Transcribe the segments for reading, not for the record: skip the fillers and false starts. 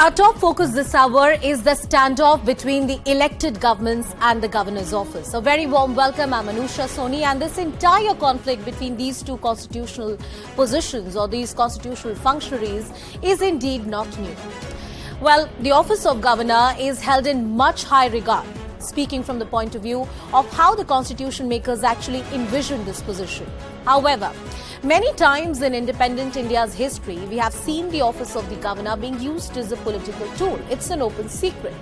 Our top focus this hour is the standoff between the elected governments and the governor's office. A very warm welcome. I'm Anusha Soni, and this entire conflict between these two constitutional positions or these constitutional functionaries is indeed not new. Well, the office of governor is held in much high regard, speaking from the point of view of how the constitution makers actually envisioned this position. However, many times in independent India's history, we have seen the office of the governor being used as a political tool. It's an open secret.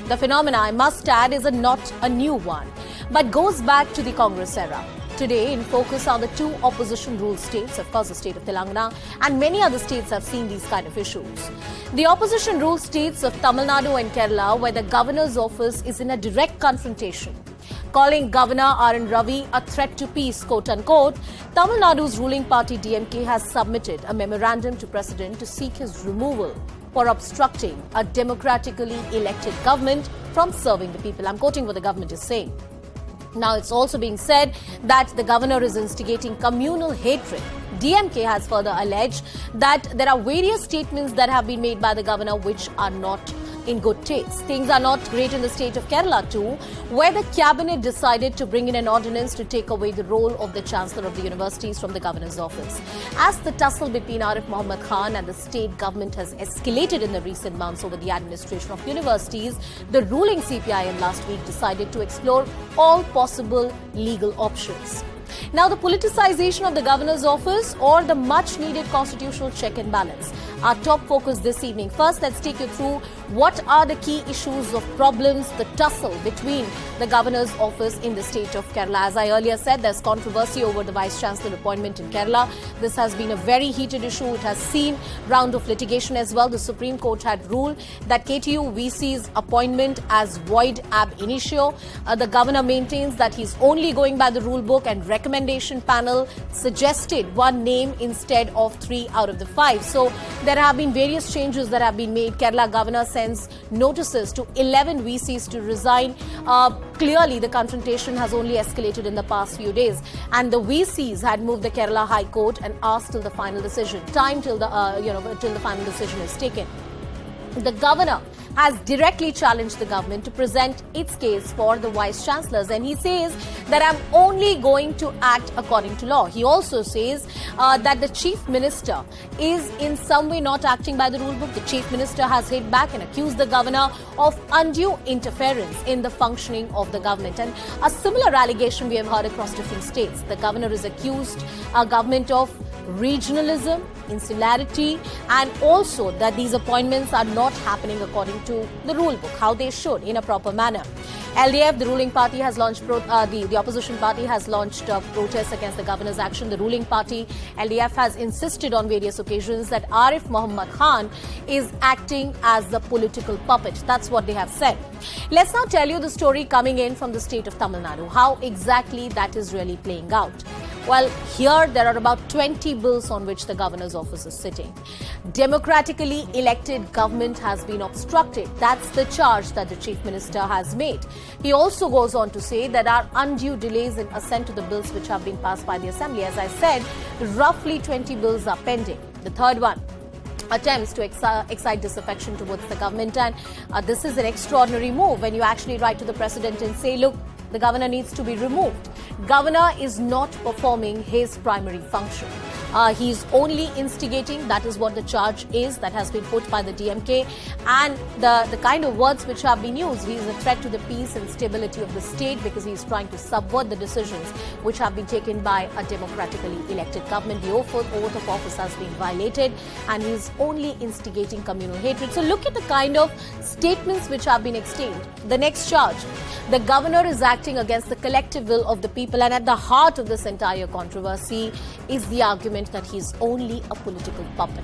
The phenomena, I must add, is not a new one, but goes back to the Congress era. Today, in focus are the two opposition-ruled states, of course, the state of Telangana, and many other states have seen these kind of issues. The opposition-ruled states of Tamil Nadu and Kerala, where the governor's office is in a direct confrontation, calling Governor R.N. Ravi a threat to peace, quote-unquote. Tamil Nadu's ruling party DMK has submitted a memorandum to President to seek his removal for obstructing a democratically elected government from serving the people. I'm quoting what the government is saying. Now, it's also being said that the governor is instigating communal hatred. DMK has further alleged that there are various statements that have been made by the governor which are not in good taste. Things are not great in the state of Kerala too, where the cabinet decided to bring in an ordinance to take away the role of the chancellor of the universities from the governor's office. As the tussle between Arif Mohammed Khan and the state government has escalated in the recent months over the administration of universities, the ruling CPIM last week decided to explore all possible legal options. Now, the politicization of the governor's office or the much-needed constitutional check and balance. Our top focus this evening. First, let's take you through what are the key issues of problems, the tussle between the governor's office in the state of Kerala. As I earlier said, there's controversy over the vice-chancellor appointment in Kerala. This has been a very heated issue. It has seen round of litigation as well. The Supreme Court had ruled that KTU VC's appointment as void ab initio. The governor maintains that he's only going by the rule book, and recommendation panel suggested one name instead of 3 out of the 5. So there have been various changes that have been made. Kerala governor sends notices to 11 VCs to resign. Clearly, the confrontation has only escalated in the past few days, and the VCs had moved the Kerala High Court and asked till the final decision. Time till the till the final decision is taken. The governor has directly challenged the government to present its case for the vice-chancellors, and he says that I'm only going to act according to law. He also says that the chief minister is in some way not acting by the rule book. The chief minister has hit back and accused the governor of undue interference in the functioning of the government. And a similar allegation we have heard across different states. The governor is accused our government of regionalism, insularity, and also that these appointments are not happening according to the rule book, how they should, in a proper manner. LDF, the ruling party, has launched, the opposition party has launched protests against the governor's action. The ruling party, LDF, has insisted on various occasions that Arif Mohammed Khan is acting as the political puppet. That's what they have said. Let's now tell you the story coming in from the state of Tamil Nadu, how exactly that is really playing out. Well, here there are about 20 bills on which the governor's office is sitting. Democratically elected government has been obstructed. That's the charge that the chief minister has made. He also goes on to say that there are undue delays in assent to the bills which have been passed by the assembly. As I said, roughly 20 bills are pending. The third one attempts to excite disaffection towards the government, and this is an extraordinary move when you actually write to the president and say, look, the governor needs to be removed. Governor is not performing his primary function. He's only instigating. That is what the charge is that has been put by the DMK. And the kind of words which have been used, he is a threat to the peace and stability of the state because he is trying to subvert the decisions which have been taken by a democratically elected government. The oath of office has been violated, and he is only instigating communal hatred. So look at the kind of statements which have been exchanged. The next charge, the governor is acting against the collective will of the people, and at the heart of this entire controversy is the argument that he is only a political puppet.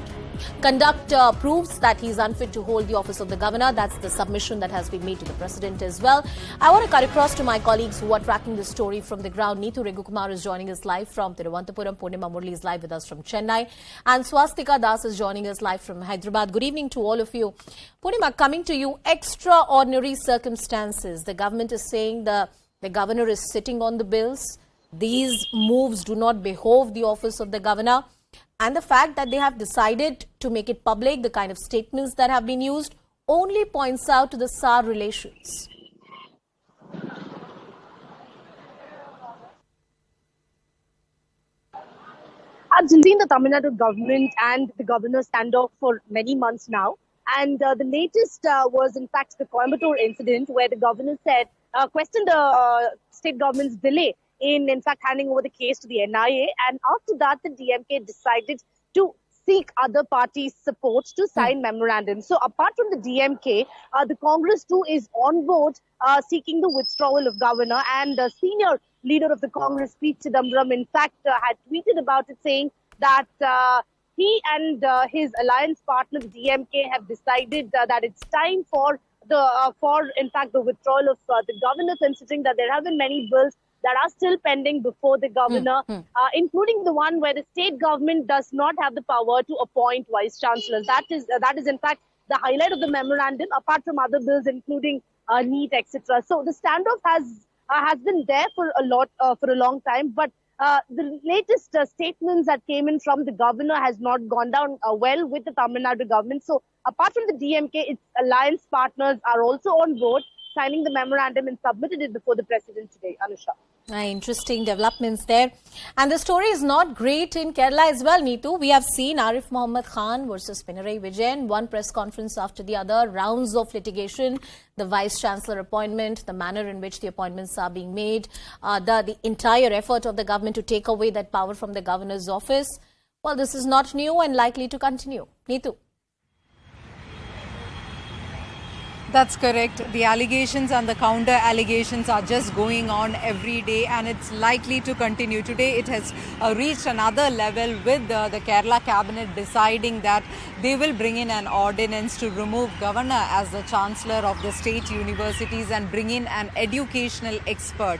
Conduct proves that he is unfit to hold the office of the governor. That's the submission that has been made to the president as well. I want to cut across to my colleagues who are tracking this story from the ground. Neethu Regukumar is joining us live from Thiruvananthapuram. Purnima Murli is live with us from Chennai. And Swastika Das is joining us live from Hyderabad. Good evening to all of you. Purnima, coming to you, extraordinary circumstances. The government is saying the governor is sitting on the bills. These moves do not behove the office of the governor. And the fact that they have decided to make it public, the kind of statements that have been used, only points out to the SAR relations. Absolutely, the Tamil Nadu government and the governor standoff for many months now. And the latest was, in fact, the Coimbatore incident where the governor said, questioned the state government's delay in fact, handing over the case to the NIA. And after that, the DMK decided to seek other parties' support to sign memorandums. So apart from the DMK, the Congress too is on board seeking the withdrawal of governor. And the senior leader of the Congress, P. Chidambaram, in fact, had tweeted about it, saying that he and his alliance partner, the DMK, have decided that it's time for in fact, the withdrawal of the governor, considering that there have been many bills that are still pending before the governor, including the one where the state government does not have the power to appoint vice chancellors. That is, in fact, the highlight of the memorandum, apart from other bills, including NEET, etc. So the standoff has been there for a long time, but the latest statements that came in from the governor has not gone down well with the Tamil Nadu government. So apart from the DMK, its alliance partners are also on board, signing the memorandum and submitted it before the president today. Anusha. Interesting developments there. And the story is not great in Kerala as well, Neetu. We have seen Arif Mohammed Khan versus Pinarayi Vijayan, one press conference after the other, rounds of litigation, the vice-chancellor appointment, the manner in which the appointments are being made, the entire effort of the government to take away that power from the governor's office. Well, this is not new and likely to continue. Neetu. That's correct. The allegations and the counter allegations are just going on every day, and it's likely to continue. Today it has reached another level with the Kerala cabinet deciding that they will bring in an ordinance to remove governor as the chancellor of the state universities and bring in an educational expert.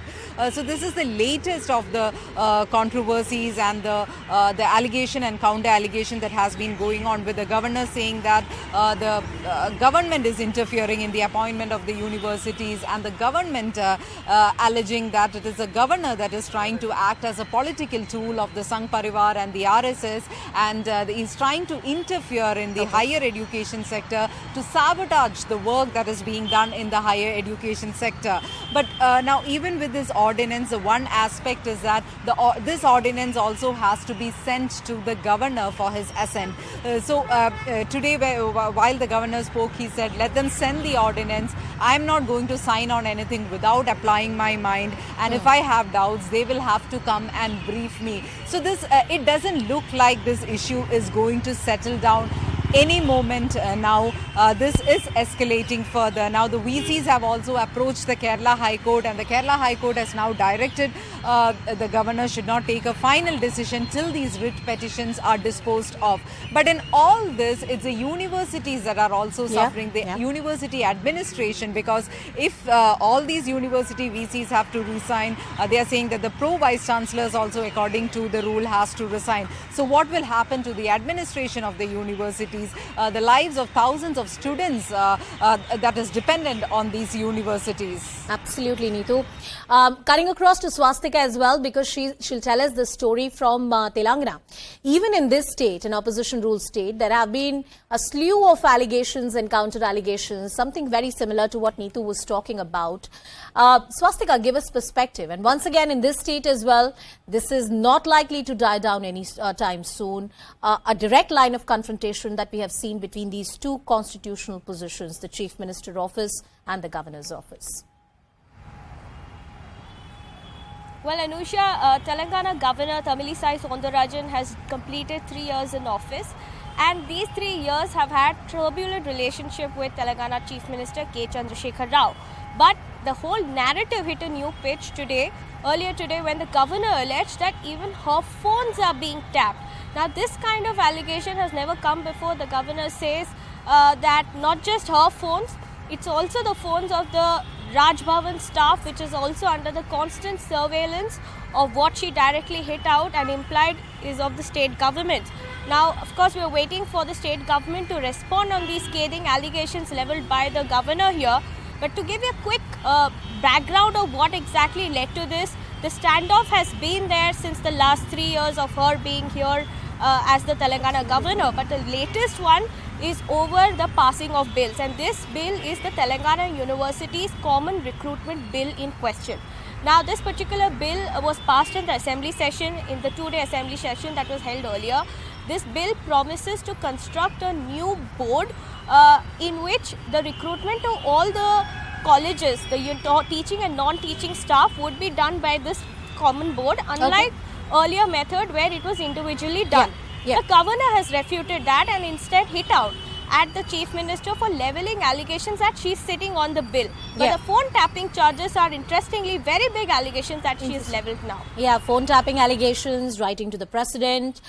So this is the latest of the controversies and the allegation and counter allegation that has been going on, with the governor saying that the government is interfering in the appointment of the universities, and the government alleging that it is a governor that is trying to act as a political tool of the Sangh Parivar and the RSS, and is trying to interfere in the higher education sector to sabotage the work that is being done in the higher education sector. But now, even with this ordinance, one aspect is that this ordinance also has to be sent to the governor for his assent. So today, while the governor spoke, he said, let them send the ordinance. I'm not going to sign on anything without applying my mind, and if I have doubts, they will have to come and brief me. So this it doesn't look like this issue is going to settle down any moment now. This is escalating further. Now the VCs have also approached the Kerala High Court, and the Kerala High Court has now directed the governor should not take a final decision till these writ petitions are disposed of. But in all this, it's the universities that are also suffering, the university administration, because if all these university VCs have to resign, they are saying that the pro-vice chancellors also, according to the rule, has to resign. So what will happen to the administration of the universities, the lives of thousands of students that is dependent on these universities? Absolutely, Neetu. Cutting across to Swastika as well, because she'll tell us the story from Telangana. Even in this state, an opposition ruled state, there have been a slew of allegations and counter allegations, something very similar to what Neetu was talking about. Swastika, give us perspective. And once again, in this state as well, this is not likely to die down any time soon. A direct line of confrontation that we have seen between these two constitutional positions, the Chief Minister office and the Governor's office. Well, Anusha, Telangana Governor Tamilisai Soundararajan has completed 3 years in office, and these 3 years have had turbulent relationship with Telangana Chief Minister K. Chandrasekhar Rao. But the whole narrative hit a new pitch earlier today, when the governor alleged that even her phones are being tapped. Now, this kind of allegation has never come before. The governor says that not just her phones, it's also the phones of the Raj Bhavan staff, which is also under the constant surveillance of what she directly hit out and implied is of the state government. Now, of course, we are waiting for the state government to respond on these scathing allegations leveled by the governor here. But to give you a quick background of what exactly led to this, the standoff has been there since the last 3 years of her being here as the Telangana governor. But the latest one is over the passing of bills, and this bill is the Telangana University's common recruitment bill in question. Now, this particular bill was passed in the assembly session, in the two-day assembly session that was held earlier. This bill promises to construct a new board in which the recruitment to all the colleges, the teaching and non-teaching staff would be done by this common board, unlike earlier method where it was individually done. The governor has refuted that and instead hit out at the chief minister for levelling allegations that she's sitting on the bill. But the phone tapping charges are interestingly very big allegations that she is levelled now. Yeah, phone tapping allegations, writing to the president,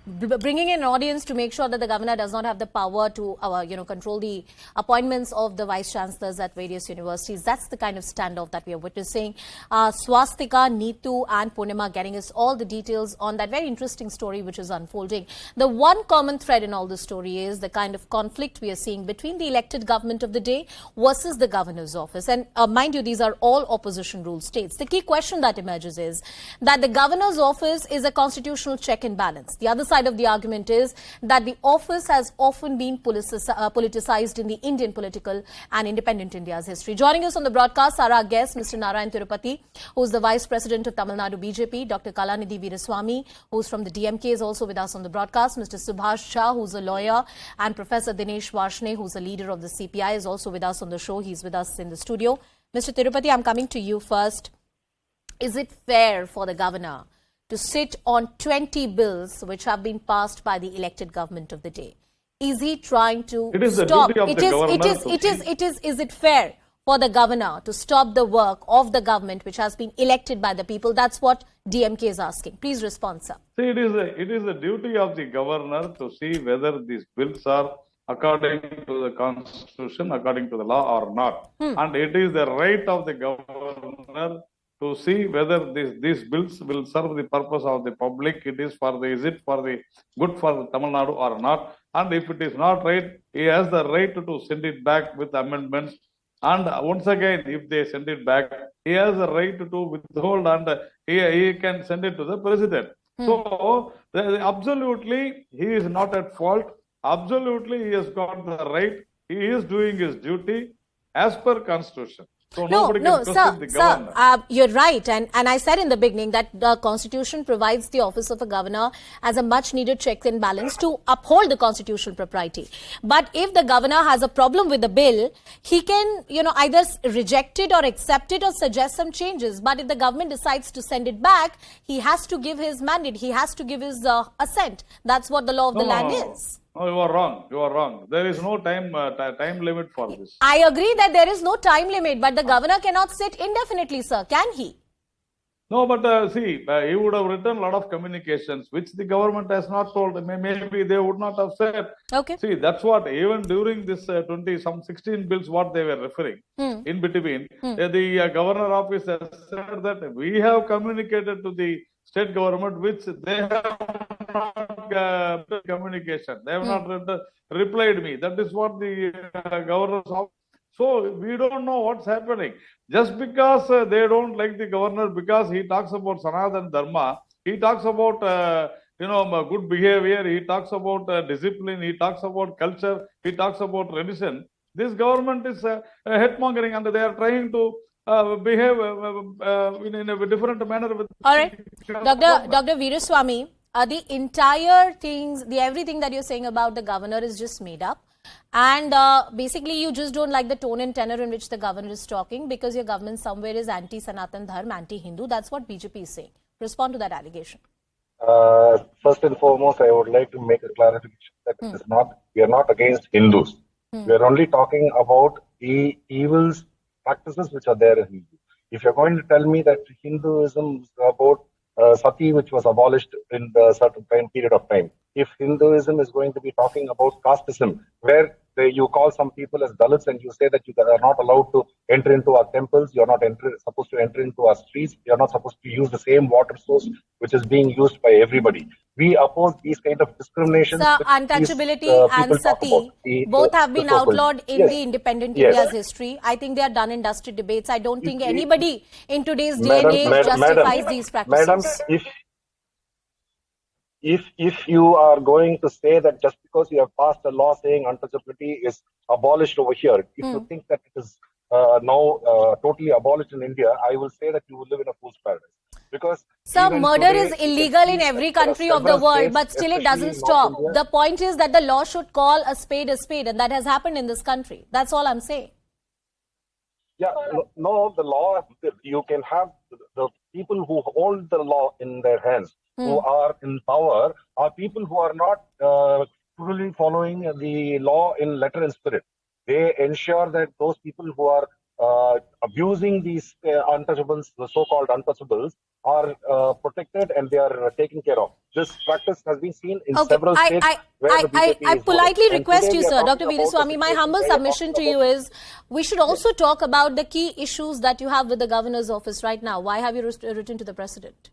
bringing in an audience to make sure that the governor does not have the power to control the appointments of the vice chancellors at various universities. That's the kind of standoff that we are witnessing. Swastika, Neetu and Purnima getting us all the details on that very interesting story which is unfolding. The one common thread in all this story is the kind of conflict we are seeing between the elected government of the day versus the governor's office. And mind you, these are all opposition rule states. The key question that emerges is that the governor's office is a constitutional check and balance. The other side of the argument is that the office has often been politicized in the Indian political and independent India's history. Joining us on the broadcast are our guests, Mr. Narayan Tirupati, who is the Vice President of Tamil Nadu BJP, Dr. Kalanidhi Veeraswamy, who is from the DMK, is also with us on the broadcast, Mr. Subhash Shah, who is a lawyer, and Professor Dinesh Varshney, who is a leader of the CPI, is also with us on the show. He's with us in the studio. Mr. Tirupati, I'm coming to you first. Is it fair for the governor to sit on 20 bills which have been passed by the elected government of the day? Is he trying to stop? Is it fair for the governor to stop the work of the government which has been elected by the people? That's what DMK is asking. Please respond, sir. See, it is the duty of the governor to see whether these bills are according to the constitution, according to the law or not. And it is the right of the governor to see whether these bills will serve the purpose of the public. Is it for the good for the Tamil Nadu or not? And if it is not right, he has the right to send it back with amendments. And once again, if they send it back, he has the right to withhold, and he can send it to the president. So, absolutely, he is not at fault. Absolutely, he has got the right. He is doing his duty as per constitution. So No, sir, you're right. And I said in the beginning that the Constitution provides the office of a governor as a much needed check and balance to uphold the constitutional propriety. But if the governor has a problem with the bill, he can, either reject it or accept it or suggest some changes. But if the government decides to send it back, he has to give his mandate. He has to give his assent. That's what the law of the land is. No, you are wrong. You are wrong. There is no time limit for this. I agree that there is no time limit, but the governor cannot sit indefinitely, sir. Can he? No, but see, he would have written a lot of communications, which the government has not told. Maybe they would not have said. Okay. See, that's what, even during this 16 bills, what they were referring in between, the governor office has said that we have communicated to the state government, which they have not communication. They have not replied me. That is what the governor's office. So we don't know what's happening. Just because they don't like the governor, because he talks about Sanatana Dharma, he talks about good behavior, he talks about discipline, he talks about culture, he talks about religion. This government is headmongering, and they are trying to behave in a different manner. All right, Dr. Veeraswamy, the entire things, everything that you're saying about the governor is just made up. And basically, you just don't like the tone and tenor in which the governor is talking because your government somewhere is anti-Sanatan Dharma, anti-Hindu. That's what BJP is saying. Respond to that allegation. First and foremost, I would like to make a clarification that we are not against Hindus. We are only talking about the evils, practices which are there in Hindu. If you're going to tell me that Hinduism is about sati, which was abolished in a certain period of time. If Hinduism is going to be talking about casteism, where you call some people as Dalits and you say that you are not allowed to enter into our temples, you're not supposed to enter into our streets, you're not supposed to use the same water source which is being used by everybody. We oppose these kind of discriminations. Sir, untouchability and sati, both have been outlawed in the independent India's history. I think they are done and dusted debates. I don't think anybody in today's day and age justifies these practices. Madam, if you are going to say that just because you have passed a law saying untouchability is abolished over here, if you think that it is now totally abolished in India, I will say that you will live in a fool's paradise. Because sir, murder is illegal in every country of the world, but still it doesn't stop. The point is that the law should call a spade, and that has happened in this country. That's all I'm saying. Yeah, no, the law, you can have the people who hold the law in their hands, who are in power, are people who are not truly following the law in letter and spirit. They ensure that those people who are abusing these untouchables, the so-called untouchables, are protected and they are taken care of. This practice has been seen in several states where the BJP I is politely voting. request you, sir, Dr. Veeraswamy, my humble submission to you is we should also talk about the key issues that you have with the governor's office right now. Why have you written to the president?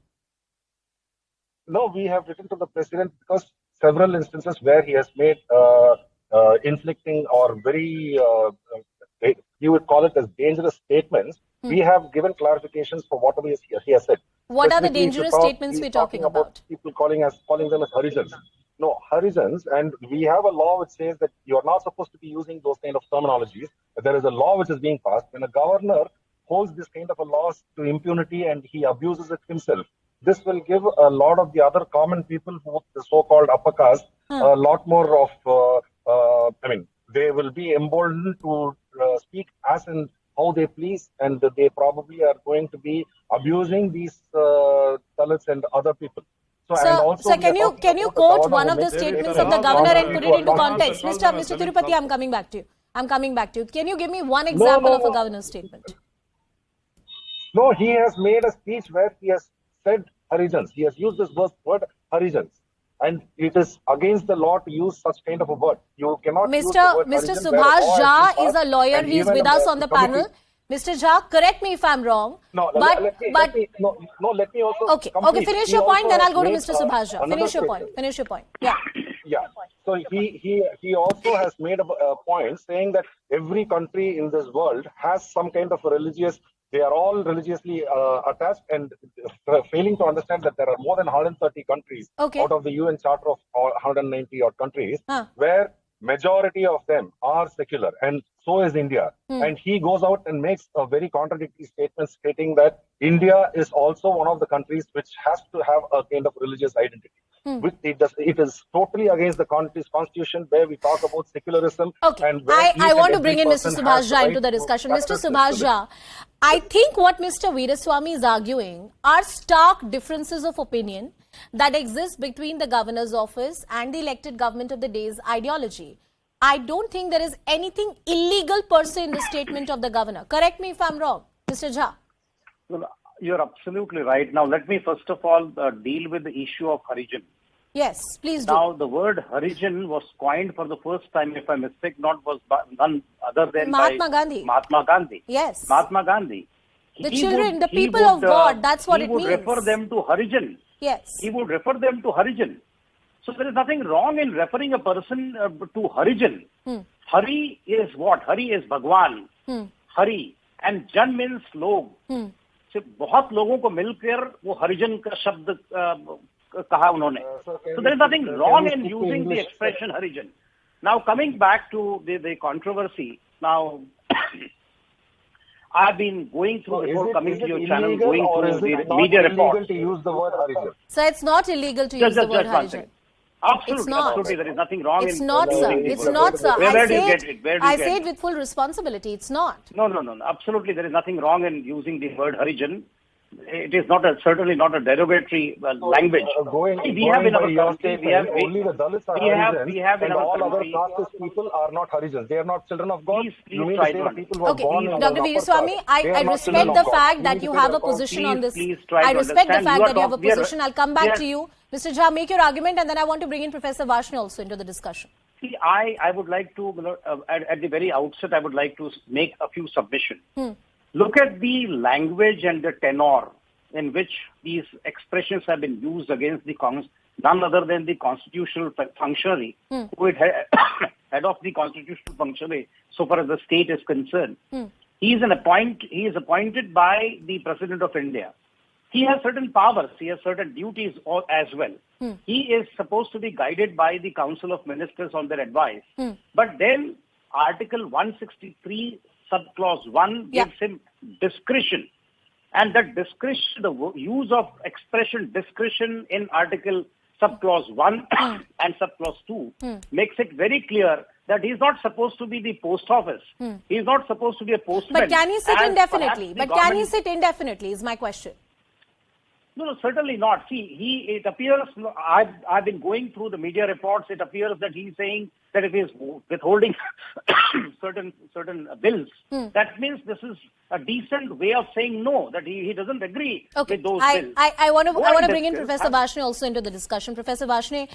No, we have written to the president because several instances where he has made inflicting or very, you would call it as dangerous statements, we have given clarifications for whatever he has said. What are the dangerous statements we're talking about? People calling them as Harijans. No, Harijans, and we have a law which says that you are not supposed to be using those kind of terminologies. There is a law which is being passed. When a governor holds this kind of a law to impunity and he abuses it himself, this will give a lot of the other common people, who the so-called upper caste, a lot more of, they will be emboldened to speak as and how they please, and they probably are going to be abusing these Dalits and other people. So can you quote one of the statements of the governor and put it into context? Mr. Tirupati, I'm coming back to you. Can you give me one example of a governor's statement? No, he has made a speech where he has said Harijans. He has used this word Harijans. And it is against the law to use such kind of a word. You cannot use the word Mr. Harijans Subhash Jha is a lawyer. He is with us on the panel. Mr. Jha, correct me if I'm wrong. Let me also Okay, finish your point, then I'll go to Mr. Subhash Jha. Finish your point. Yeah. Yeah. So he also has made a point saying that every country in this world has some kind of a religious. They are all religiously attached, and failing to understand that there are more than 130 countries out of the UN Charter of 190 odd countries, where majority of them are secular, and so is India. And he goes out and makes a very contradictory statement stating that India is also one of the countries which has to have a kind of religious identity. It is totally against the country's constitution, where we talk about secularism. And I want to bring in Mr. Subhash Jha into the discussion. Mr. Subhash Jha, I think what Mr. Veeraswamy is arguing are stark differences of opinion that exist between the governor's office and the elected government of the day's ideology. I don't think there is anything illegal per se in the statement of the governor. Correct me if I'm wrong, Mr. Jha. Well, you're absolutely right. Now, let me first of all deal with the issue of Harijan. Yes, please do. Now, the word Harijan was coined for the first time, if I mistake not, was by none other than Mahatma Gandhi. Mahatma Gandhi. Yes. Mahatma Gandhi. The children, the people of God, that's what it means. He would refer them to Harijan. Yes. He would refer them to Harijan. So there is nothing wrong in referring a person to Harijan. Hari is what? Hari is Bhagwan. Hari. And Jan means log. So बहुत लोगों को मिलकर वो हरिजन का शब्द कहा उन्होंने. So there is nothing wrong in using the expression Harijan. Now coming back to the controversy. Now I've been going through before coming to your channel, going through the media reports. To use the word Harijan? So it's not illegal to use the word Harijan. Absolutely, absolutely. There is nothing wrong in using it. It's not, sir. Where do you get it? I say it with full responsibility. It's not. No. Absolutely, there is nothing wrong in using the word Harijan. It is certainly not a derogatory language. We have in our country, only the Dalits are Harijans, and all other caste people are not Harijans. They are not children of God. Please try to Okay, Dr. Veeraswamy, I respect the fact that you have a position on this. I respect the fact that you have a position. I'll come back to you. Mr. Jha, make your argument, and then I want to bring in Professor Varshney also into the discussion. See, I would like to, at the very outset, I would like to make a few submissions. Look at the language and the tenor in which these expressions have been used against the none other than the constitutional functionary, who is head of the constitutional functionary, so far as the state is concerned. He is appointed by the President of India. he has certain powers, he has certain duties as well. He is supposed to be guided by the Council of Ministers on their advice. But then Article 163, subclause 1 gives him discretion. And that discretion, the use of expression discretion in Article subclause 1 and subclause 2 makes it very clear that he's not supposed to be the post office. He's not supposed to be a postman. But can he sit indefinitely? But can he sit indefinitely is my question. No, certainly not. See, it appears, I've been going through the media reports, it appears that he's saying that if he's withholding certain bills, that means this is a decent way of saying no, that he doesn't agree with those bills. I want to bring in Professor Varshney also into the discussion. Professor Varshney,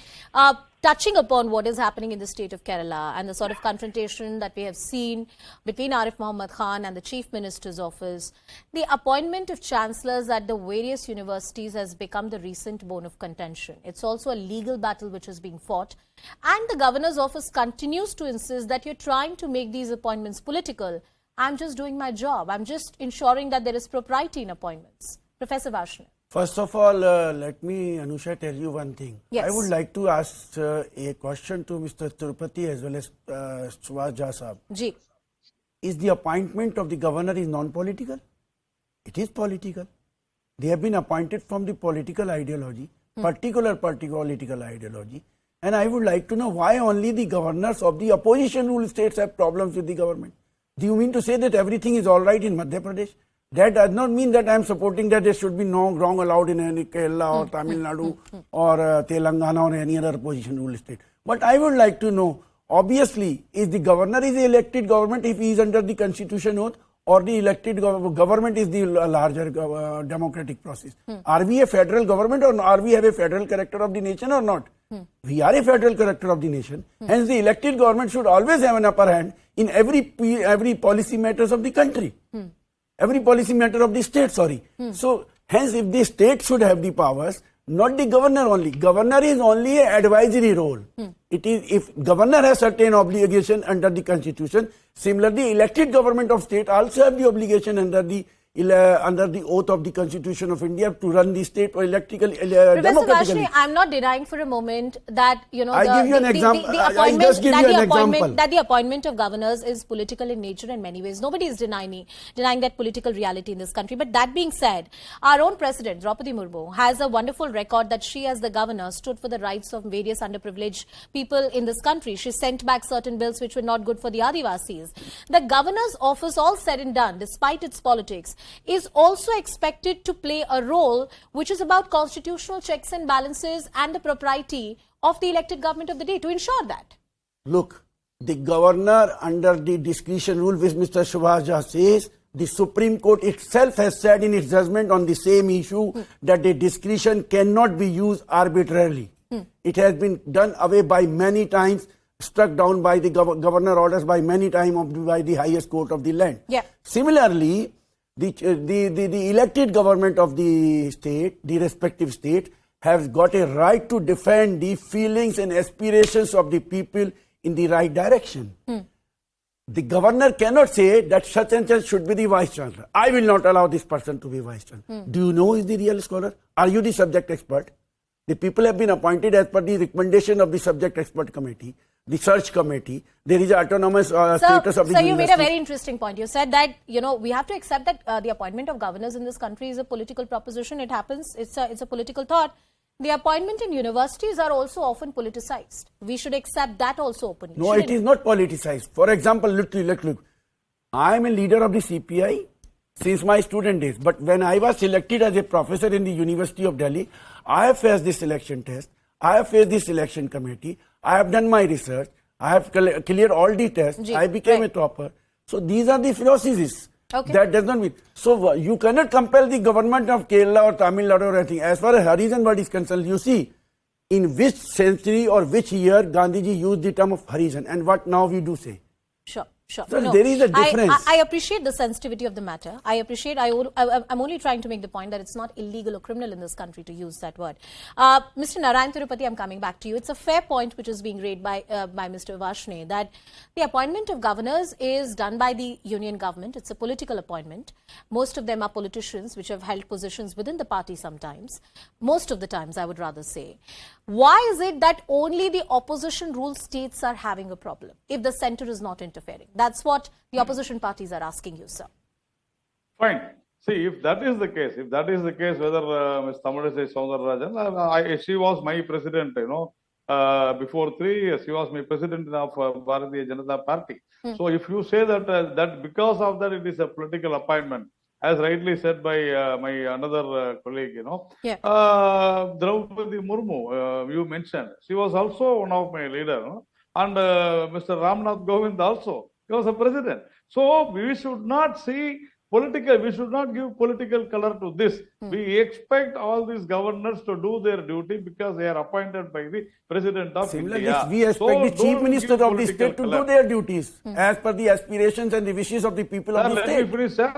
touching upon what is happening in the state of Kerala and the sort of confrontation that we have seen between Arif Mohammed Khan and the Chief Minister's office, the appointment of chancellors at the various universities has become the recent bone of contention. It's also a legal battle which is being fought. And the governor's office continues to insist that you're trying to make these appointments political. I'm just doing my job. I'm just ensuring that there is propriety in appointments. Professor Varshney. First of all, let me, Anusha, tell you one thing. Yes. I would like to ask a question to Mr. Tirupati as well as Subhash Jha Sahab. Ji. Is the appointment of the governor is non-political? It is political. They have been appointed from the political ideology, particular political ideology. And I would like to know why only the governors of the opposition ruled states have problems with the government. Do you mean to say that everything is all right in Madhya Pradesh? That does not mean that I am supporting that there should be no wrong allowed in any Kerala or Tamil Nadu or Telangana or any other opposition ruled state. But I would like to know, obviously, is the governor is the elected government if he is under the constitution oath, or the elected government is the larger democratic process? Are we a federal government, or are we have a federal character of the nation or not? We are a federal character of the nation. Hence, the elected government should always have an upper hand in every policy matters of the country. Every policy matter of the state, So, hence, if the state should have the powers, not the governor only. Governor is only an advisory role. It is, if governor has certain obligation under the constitution, similarly, elected government of state also have the obligation under the oath of the Constitution of India to run the state or Professor Varshney, I'm not denying for a moment that, you know, the appointment of governors is political in nature in many ways. Nobody is denying that political reality in this country. But that being said, our own President, Draupadi Murmu, has a wonderful record that she as the governor stood for the rights of various underprivileged people in this country. She sent back certain bills which were not good for the Adivasis. The governor's office, all said and done, despite its politics, is also expected to play a role which is about constitutional checks and balances and the propriety of the elected government of the day to ensure that. Look, the governor under the discretion rule which Mr. Subhash Jha says, the Supreme Court itself has said in its judgment on the same issue that the discretion cannot be used arbitrarily. It has been done away by many times, struck down by the governor orders by many times by the highest court of the land. Yeah. Similarly, the elected government of the state, the respective state, has got a right to defend the feelings and aspirations of the people in the right direction. The governor cannot say that such and such should be the vice chancellor. I will not allow this person to be vice chancellor. Do you know who is the real scholar? Are you the subject expert? The people have been appointed as per the recommendation of the subject expert committee, the search committee. There is an autonomous status of the university. So you made a very interesting point. You said that, you know, we have to accept that the appointment of governors in this country is a political proposition. It happens. It's a political thought. The appointment in universities are also often politicized. We should accept that also openly. No, it is not politicized. For example, look. I am a leader of the CPI since my student days. But when I was selected as a professor in the University of Delhi, I have faced this selection test. I have faced the selection committee. I have done my research. I have cleared all the tests. I became a topper. So these are the philosophies. Okay. That does not mean. So you cannot compel the government of Kerala or Tamil Nadu or anything. As far as Harijan word is concerned, you see, in which century or which year Gandhiji used the term of Harijan and what now we do say. Sure. Sure. So there is a difference. I appreciate the sensitivity of the matter. I'm only trying to make the point that it's not illegal or criminal in this country to use that word. Mr. Narayan Tirupati, I'm coming back to you. It's a fair point which is being raised by Mr. Varshney, that the appointment of governors is done by the union government. It's a political appointment. Most of them are politicians which have held positions within the party sometimes. Most of the times, I would rather say. Why is it that only the opposition ruled states are having a problem if the center is not interfering? That's what the opposition parties are asking you, sir. Fine. See, if that is the case, whether Ms. Tamilisai Soundararajan, she was my president, before 3 years, she was my president of Bharatiya Janata Party. So if you say that because of that it is a political appointment, as rightly said by my another colleague, Draupadi Murmu, you mentioned, she was also one of my leaders, and Mr. Ramnath Govind also, he was a president. So we should not see we should not give political color to this. We expect all these governors to do their duty because they are appointed by the President of India. We expect the Chief Minister of the state to do their duties as per the aspirations and the wishes of the people of the state. Let me finish, sir.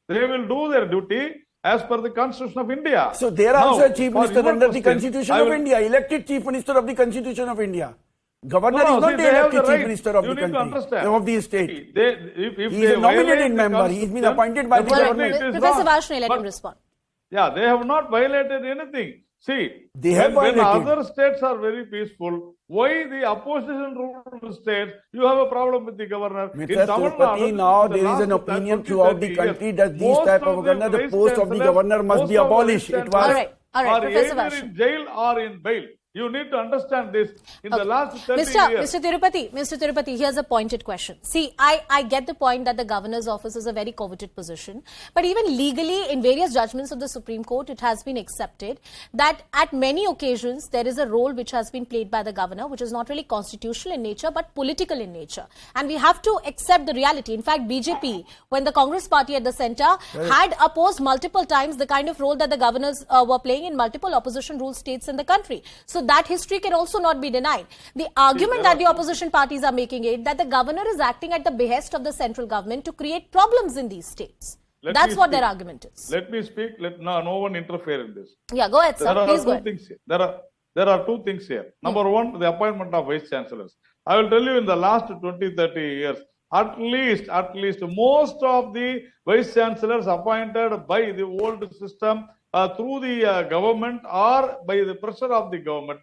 They will do their duty as per the Constitution of India. So they are also a Chief Minister under the Constitution of India, elected Chief Minister of the Constitution of India. Governor is not the elected Chief Minister of the country, of the state. He is a nominated member. He has been appointed by the government. Professor Varshney, let him respond. Yeah, they have not violated anything. See, when other states are very peaceful, why the opposition ruled states, you have a problem with the governor? Mr. Tirupati, now there is an opinion throughout the country that these type of governor, the post of the governor must be abolished. It was all right, Professor either in jail or in bail. You need to understand this. In the last 30 years... Mr. Tirupati, here's a pointed question. See, I get the point that the governor's office is a very coveted position. But even legally, in various judgments of the Supreme Court, it has been accepted that at many occasions, there is a role which has been played by the governor, which is not really constitutional in nature, but political in nature. And we have to accept the reality. In fact, BJP, when the Congress party at the center, had opposed multiple times the kind of role that the governors were playing in multiple opposition ruled states in the country. So that history can also not be denied. The argument that the opposition parties are making is that the governor is acting at the behest of the central government to create problems in these states. That's what their argument is. Let me speak. Let no one interfere in this. Yeah, go ahead, sir. Please go ahead. There are two things here. Number one, the appointment of vice chancellors. I will tell you, in the last 20-30 years, at least most of the vice chancellors appointed by the old system through the government or by the pressure of the government,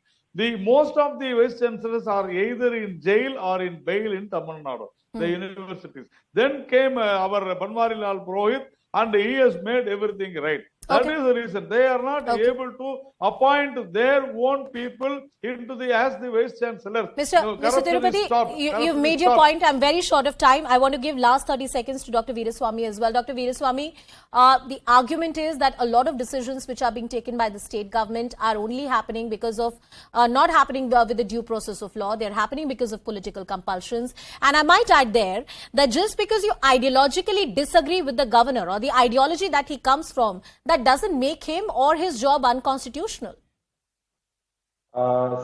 most of the vice chancellors are either in jail or in bail in Tamil Nadu, the universities. Then came our Banwarilal Purohit, and he has made everything right. That is the reason they are not able to appoint their own people into as the vice chancellor. Mr. Tirupati, you've made your point. I'm very short of time. I want to give last 30 seconds to Dr. Veeraswamy as well. Dr. Veeraswamy, the argument is that a lot of decisions which are being taken by the state government are only happening because of not happening with the due process of law. They're happening because of political compulsions. And I might add there that just because you ideologically disagree with the governor or the ideology that he comes from, that doesn't make him or his job unconstitutional.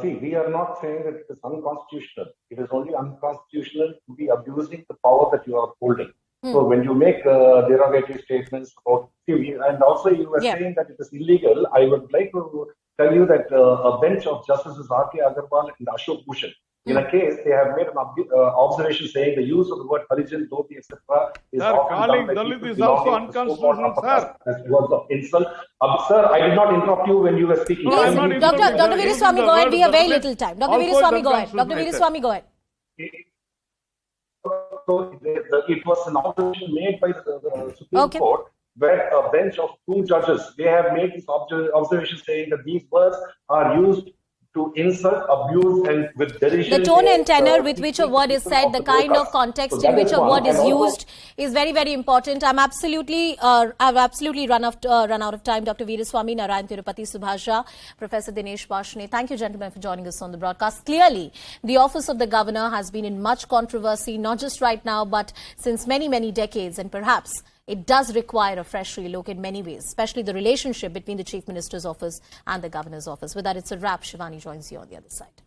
See, we are not saying that it is unconstitutional. It is only unconstitutional to be abusing the power that you are holding. So when you make derogatory statements about TV, and also you were saying that it is illegal, I would like to tell you that a bench of Justices R.K. Agarwal and Ashok Bhushan, in a case, they have made an observation saying the use of the word Harijan, Dhoti, etc. is calling Dalit is also unconstitutional, sir. As words of insult. Sir, I did not interrupt you when you were speaking. Please, Dr. Veeraswamy, go ahead. We have very little time. Dr. Veeraswamy, go ahead. Dr. Veeraswamy, go ahead. So it was an observation made by the Supreme Court, where a bench of 2 judges, they have made this observation saying that these words are used to insult, abuse, and with derision. The tone and tenor with which a word is said, the kind of context in which a word is used is very, very important. I've absolutely run out of time. Dr. Veeraswamy, Narayan Tirupati, Subhasha, Professor Dinesh Varshney. Thank you, gentlemen, for joining us on the broadcast. Clearly, the office of the governor has been in much controversy, not just right now, but since many, many decades, and perhaps it does require a fresh relook in many ways, especially the relationship between the Chief Minister's office and the Governor's office. With that, it's a wrap. Shivani joins you on the other side.